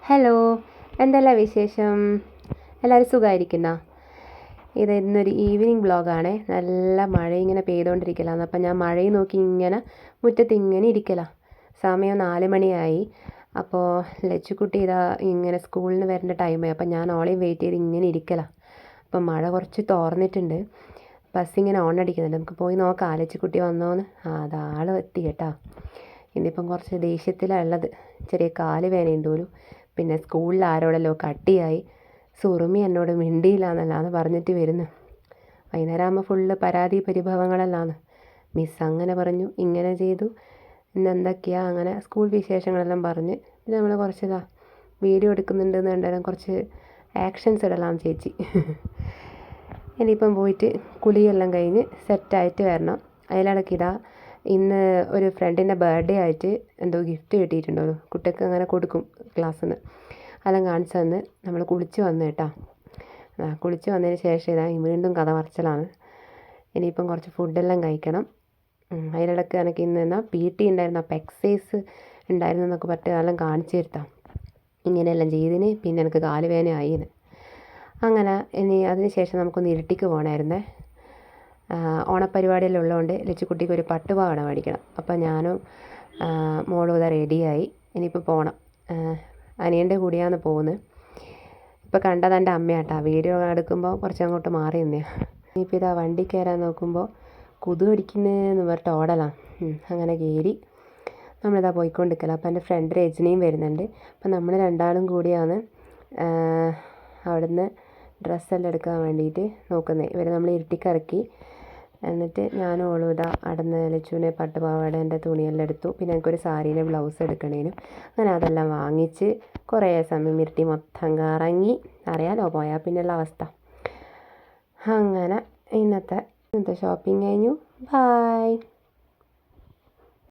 Hello, എന്തെല്ലാം വിശേഷം? എല്ലാവരും സുഖമായിരിക്കുന്നോ? ഇത് ഇന്നൊരു ഈവനിങ് വ്ളോഗാണേ. നല്ല മഴ ഇങ്ങനെ പെയ്തുകൊണ്ടിരിക്കലാണ്. അപ്പം ഞാൻ മഴയും നോക്കി ഇങ്ങനെ മുറ്റത്ത് ഇങ്ങനെ ഇരിക്കലാണ്. സമയം 4 മണിയായി. അപ്പോൾ ലച്ചുക്കുട്ടി ഇതാ ഇങ്ങനെ സ്കൂളിൽ നിന്ന് വരേണ്ട ടൈമായി. അപ്പം ഞാൻ ഓളെയും വെയിറ്റ് ചെയ്ത് ഇങ്ങനെ ഇരിക്കലാണ്. അപ്പം മഴ കുറച്ച് തോർന്നിട്ടുണ്ട്. ബസ് ഇങ്ങനെ അടിക്കുന്നുണ്ട്. നമുക്ക് പോയി നോക്കാം ലച്ചുക്കുട്ടി വന്നോന്ന്. അതാൾ എത്തി കേട്ടോ. ഇന്നിപ്പം കുറച്ച് ദേഷ്യത്തിലാണ് ഉള്ളത്. ചെറിയ കാല് വേദനയുണ്ട് പോലും. പിന്നെ സ്കൂളിൽ ആരോടല്ലോ കട്ടിയായി. സുറുമി എന്നോട് മിണ്ടിയില്ല എന്നല്ലാന്ന് പറഞ്ഞിട്ട് വരുന്നു. വൈകുന്നേരം ആകുമ്പോൾ ഫുള്ള് പരാതി പരിഭവങ്ങളെല്ലാന്ന്. മിസ് അങ്ങനെ പറഞ്ഞു, ഇങ്ങനെ ചെയ്തു, ഇന്നെന്തൊക്കെയാ, അങ്ങനെ സ്കൂൾ വിശേഷങ്ങളെല്ലാം പറഞ്ഞ് പിന്നെ നമ്മൾ കുറച്ച് വീഡിയോ എടുക്കുന്നുണ്ടെന്ന് കണ്ടാലും കുറച്ച് ആക്ഷൻസ് ഇടലാം ചേച്ചി. ഇനിയിപ്പം പോയിട്ട് കുളിയെല്ലാം കഴിഞ്ഞ് സെറ്റായിട്ട് വരണം. അതിലിടയ്ക്ക് ഇന്ന് ഒരു ഫ്രണ്ടിൻ്റെ ബർത്ത്ഡേ ആയിട്ട് എന്തോ ഗിഫ്റ്റ് കിട്ടിയിട്ടുണ്ടല്ലോ. കുട്ടിക്ക് അങ്ങനെ കൊടുക്കും ക്ലാസ്സിൽ നിന്ന്. അതെല്ലാം കാണിച്ചു തന്ന് നമ്മൾ കുളിച്ച് വന്നു കേട്ടോ. കുളിച്ച് വന്നതിന് ശേഷം വീണ്ടും കഥ പറച്ചിലാണ്. ഇനിയിപ്പം കുറച്ച് ഫുഡെല്ലാം കഴിക്കണം. അതിനിടയ്ക്ക് എനിക്ക് ഇന്ന് PT ഉണ്ടായിരുന്നു. അപ്പോൾ എക്സസൈസ് ഉണ്ടായിരുന്നു എന്നൊക്കെ പറഞ്ഞിട്ട് അതെല്ലാം കാണിച്ചു തരുത്താം. ഇങ്ങനെയെല്ലാം ചെയ്തിന്. പിന്നെ എനിക്ക് കാല് വേദന ആയിന്ന്. അങ്ങനെ ഇനി അതിന് ശേഷം നമുക്കൊന്ന് ഇരുട്ടിക്ക് പോകണമായിരുന്നേ. ഓണപ്പരിപാടിയെല്ലാം ഉള്ളതുകൊണ്ട് ലച്ചുക്കുട്ടിക്ക് ഒരു പട്ടുപാവാട മേടിക്കണം. അപ്പം ഞാനും മോളും ഇതാ റെഡിയായി. ഇനിയിപ്പോൾ പോകണം. അനിയൻ്റെ കൂടെയാണ് പോകുന്നത്. ഇപ്പോൾ കണ്ടത് എൻ്റെ അമ്മയാട്ടോ. വീഡിയോ എടുക്കുമ്പോൾ കുറച്ചങ്ങോട്ട് മാറി നിന്നെയാണ്. ഇനിയിപ്പോൾ ഇതാ വണ്ടി കയറാൻ നോക്കുമ്പോൾ കൊതുകടിക്കുന്നതെന്ന് പറഞ്ഞിട്ട് ഓടലാണ്. അങ്ങനെ കയറി നമ്മളിതാ പോയിക്കൊണ്ടിരിക്കല. അപ്പോൾ എൻ്റെ ഫ്രണ്ട് രജനിയും വരുന്നുണ്ട്. അപ്പം നമ്മൾ രണ്ടാളും കൂടിയാണ് അവിടുന്ന് ഡ്രസ്സെല്ലാം എടുക്കാൻ വേണ്ടിയിട്ട് നോക്കുന്നത്. ഇവർ നമ്മൾ ഇരുട്ടിക്കിറക്കി. എന്നിട്ട് ഞാനും ഓളും അടന്ന് ലച്ചുവിനെ പട്ടുപാവാടേൻ്റെ തുണിയെല്ലാം എടുത്തു. പിന്നെ എനിക്കൊരു സാരീൻ്റെ ബ്ലൗസ് എടുക്കണേനും. അങ്ങനെ അതെല്ലാം വാങ്ങിച്ച് കുറേ സമയം ഇരുട്ടി മൊത്തം കറങ്ങി. അറിയാലോ പോയാൽ പിന്നെയുള്ള അവസ്ഥ. അങ്ങനെ ഇന്നത്തെ ഷോപ്പിംഗ് കഴിഞ്ഞു. ബായ്.